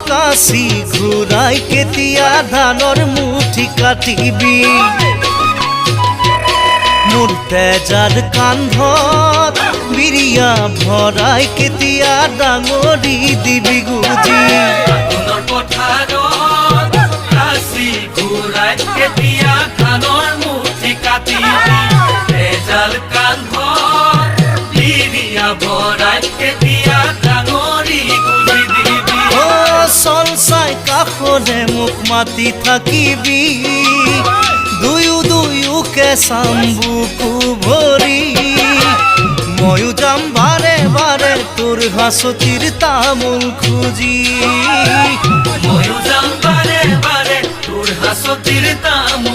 কাছি ঘূৰাই কেতিয়া ধানৰ মুঠি কাটিবি মোৰ তেজাৰ কান্ধত বিৰিয়া ভৰাই কেতিয়া ডাঙৰি দিবি গুজি আগুনৰ পথাৰত কাছি ঘূৰাই কেতিয়া ধানৰ মুঠি কাটিবি তেজাৰ কান্ধত বিৰিয়া ভৰাই কেতিয়া ডাঙৰি গুজি দিবি চল চাই কাষৰে মোক মাতি থাকিবি দুয়োকে চাম বুকু ভৰি ময়ো যাম বাৰে বাৰে তোৰ হাঁচতিৰ তামোল খুজি ময়ো যাম বাৰে বাৰে তোৰ হাঁচতিৰ তামোল